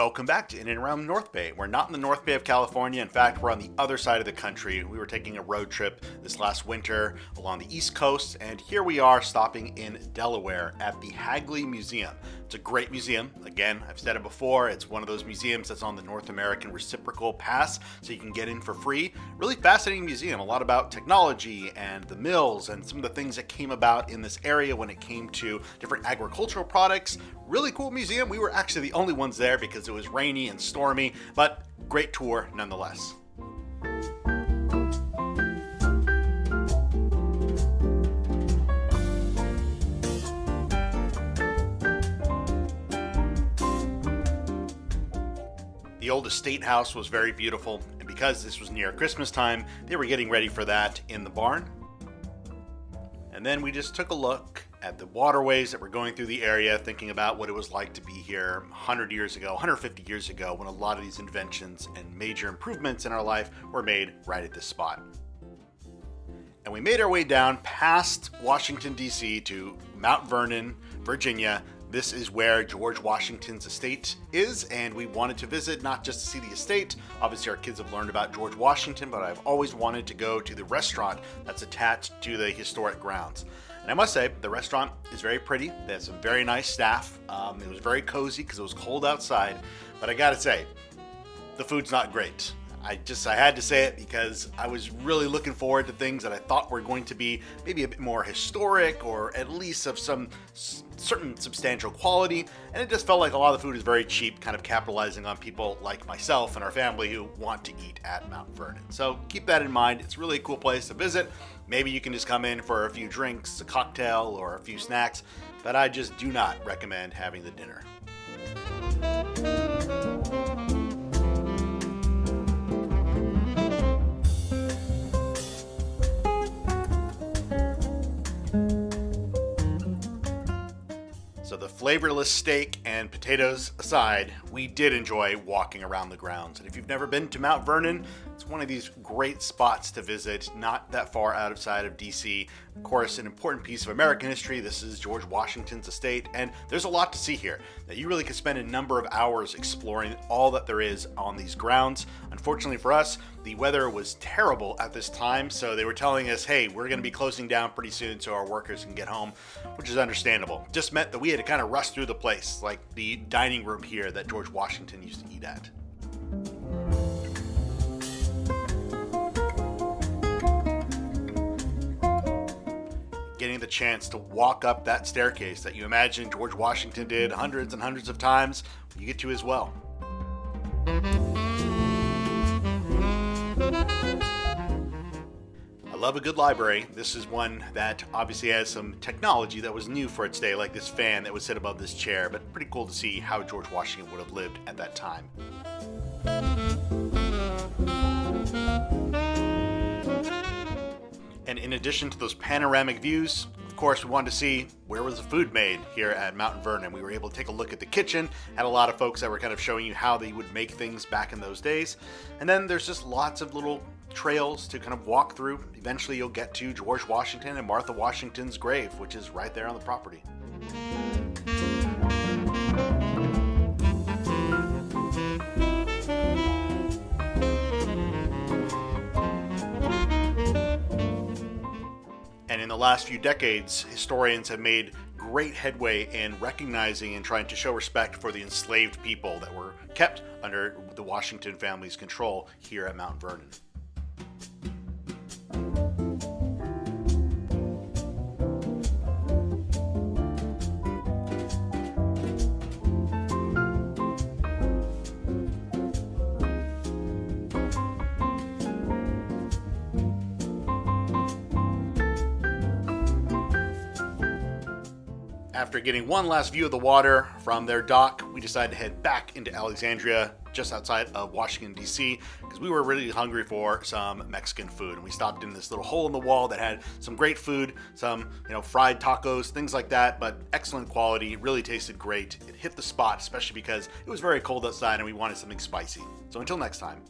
Welcome back to In and Around North Bay. We're not in the North Bay of California. In fact, we're on the other side of the country. We were taking a road trip this last winter along the East Coast, and here we are stopping in Delaware at the Hagley Museum. It's a great museum. Again, I've said it before, it's one of those museums that's on the North American Reciprocal Pass, so you can get in for free. Really fascinating museum, a lot about technology and the mills and some of the things that came about in this area when it came to different agricultural products. Really cool museum. We were actually the only ones there because it was rainy and stormy, but great tour nonetheless. The old estate house was very beautiful, and because this was near Christmas time, they were getting ready for that in the barn. And then we just took a look at the waterways that were going through the area, thinking about what it was like to be here 100 years ago, 150 years ago, when a lot of these inventions and major improvements in our life were made right at this spot. And we made our way down past Washington, D.C. to Mount Vernon, Virginia. This is where George Washington's estate is, and we wanted to visit not just to see the estate. Obviously, our kids have learned about George Washington, but I've always wanted to go to the restaurant that's attached to the historic grounds. And I must say, the restaurant is very pretty. They had some very nice staff. It was very cozy because it was cold outside. But I gotta say, the food's not great. I had to say it because I was really looking forward to things that I thought were going to be maybe a bit more historic or at least of some certain substantial quality. And it just felt like a lot of the food is very cheap, kind of capitalizing on people like myself and our family who want to eat at Mount Vernon. So keep that in mind. It's really a cool place to visit. Maybe you can just come in for a few drinks, a cocktail, or a few snacks, but I just do not recommend having the dinner. So the flavorless steak and potatoes aside, we did enjoy walking around the grounds. And if you've never been to Mount Vernon, it's one of these great spots to visit, not that far outside of DC. Of course, an important piece of American history. This is George Washington's estate, and there's a lot to see here. That you really could spend a number of hours exploring all that there is on these grounds. Unfortunately for us, the weather was terrible at this time, so they were telling us, hey, we're going to be closing down pretty soon so our workers can get home, which is understandable. Just meant that we had to kind of rush through the place, like the dining room here that George Washington used to eat at. Getting the chance to walk up that staircase that you imagine George Washington did hundreds and hundreds of times, you get to as well. I love a good library. This is one that obviously has some technology that was new for its day, like this fan that would sit above this chair, but pretty cool to see how George Washington would have lived at that time. And in addition to those panoramic views, of course, we wanted to see where was the food made here at Mount Vernon. We were able to take a look at the kitchen, had a lot of folks that were kind of showing you how they would make things back in those days. And then there's just lots of little trails to kind of walk through. Eventually you'll get to George Washington and Martha Washington's grave, which is right there on the property. And in the last few decades, historians have made great headway in recognizing and trying to show respect for the enslaved people that were kept under the Washington family's control here at Mount Vernon. After getting one last view of the water from their dock, we decided to head back into Alexandria, just outside of Washington, D.C., because we were really hungry for some Mexican food. And we stopped in this little hole in the wall that had some great food, some fried tacos, things like that, but excellent quality, really tasted great. It hit the spot, especially because it was very cold outside and we wanted something spicy. So until next time.